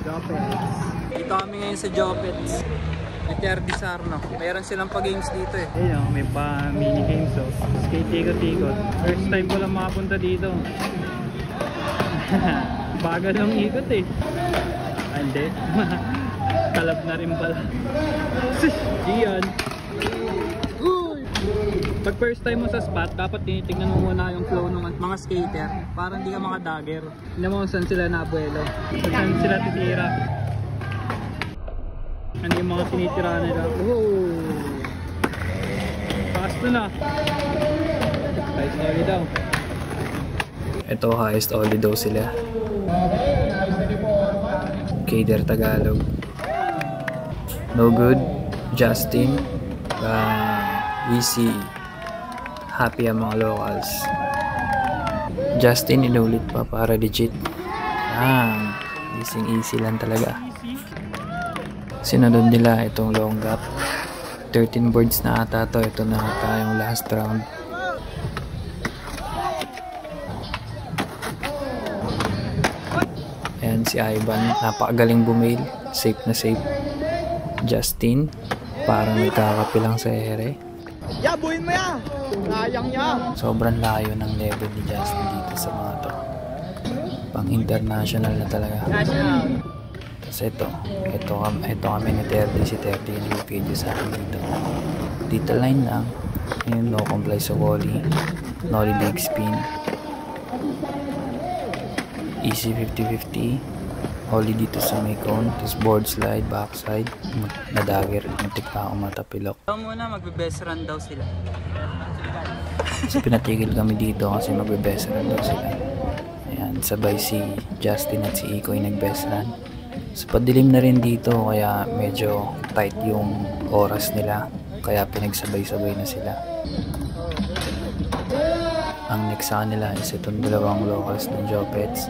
Jopets. Dito kami ngayon sa Jopets. Eternity Sarno. Mayroon silang pa-games dito eh. Ayun, may pa mini games oh. Skate ikot-ikot. First time ko lang makapunta dito. Bagal ng ikot eh. Hindi. Kalab na rin pala. Iyan. Pag first time mo sa spot, dapat tinitingnan mo muna yung flow ng mga skater para hindi ka makadagger. Hindi mo saan sila nabuelo, saan sila titira. Ano yung mga tinitira nila. Whoa! Fast na. Highest ollie daw. Ito highest ollie daw sila. Kader Tagalog. No good. Justin. We see happy ang mga locals. Justin inulit pa para legit. Easy lang talaga. Sinunod nila itong long gap. 13 boards na ata to. Ito na ata yung last round. Ayan si Ivan. Napakagaling bumail. Safe na safe. Justin. Parang nagkakapilang sa ere. Buhin mo yan! Layang niya! Sobrang layo ng level ni Justin dito sa mga to. Pang international na talaga. Tapos ito kami ni Terdy. Si Terdy yung nag-video sa akin dito. Dito line lang. Yung no comply sa volley. Nollie big spin. Easy 50-50. Ollie dito sa may cone. Tapos board slide, backside. Nadagger. Muntik pa ako matapilok. Muna magbe-best run daw sila. So pinatigil kami dito kasi magbe-best run daw sila. Ayan, sabay si Justin at si Iko yung nag-best run. So padilim na rin dito kaya medyo tight yung oras nila. Kaya pinagsabay-sabay na sila. Ang next sa kanila is itong dalawang locals ng Jopets.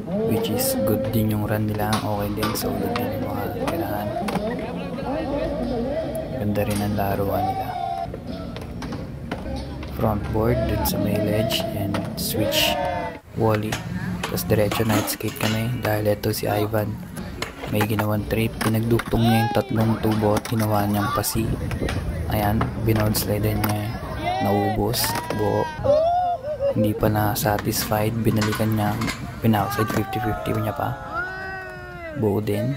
Which is good din yung run nila. Okay din. So good din yung mga tirahan. Ganda rin ang laruan nila. Front board dun sa may ledge and switch volley. Tapos diretso night skate kami dahil ito si Ivan may ginawang trip. Pinagduktong niya yung tatlong tubo at ginawa niyang pasi. Ayan, binoard slide niya, naubos buo. Hindi pa na satisfied, binalikan niya, pinakside 50-50 niya pa, buo din.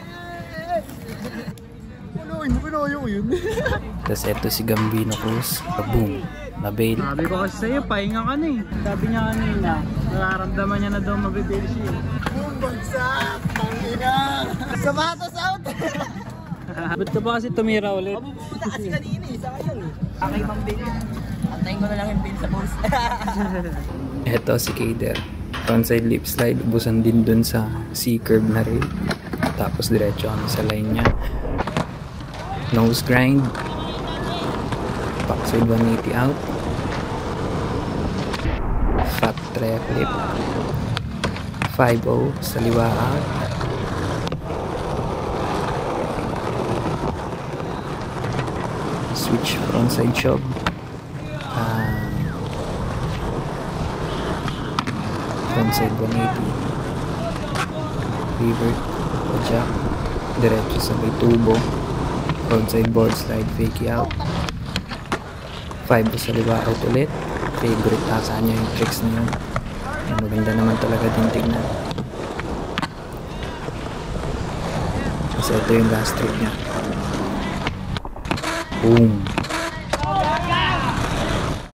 Tapos eto si Gambino Cruz, boom, nabail. Sabi ko kasi sa'yo, pahinga ka na eh. Sabi niya kanina, nararamdaman niya na daw mabibail siya. Boom, bagsak, pangina! Sabatos out! Ba't ka ba kasi tumira ulit? Mabubuta kasi kanina eh, sa ngayon eh. Okay bang bail? Antayin ko na lang yung bail sa post. Eto si Kader. Frontside lip slide, ubusan din dun sa C-curve na rin. Tapos diretso kami sa line niya. Nose grind. Backside 180 out. Fat tray flip. 5-0 sa liwa out. Switch frontside shove. Frontside 180. Revert. Jack. Diretso sa may tubo. Frontside board slide, fakey out. 5 sa liwa out ulit. Favorite asa niya yung tricks na yun. Maganda naman talaga din tignan. Kasi ito yung last trick niya. Boom!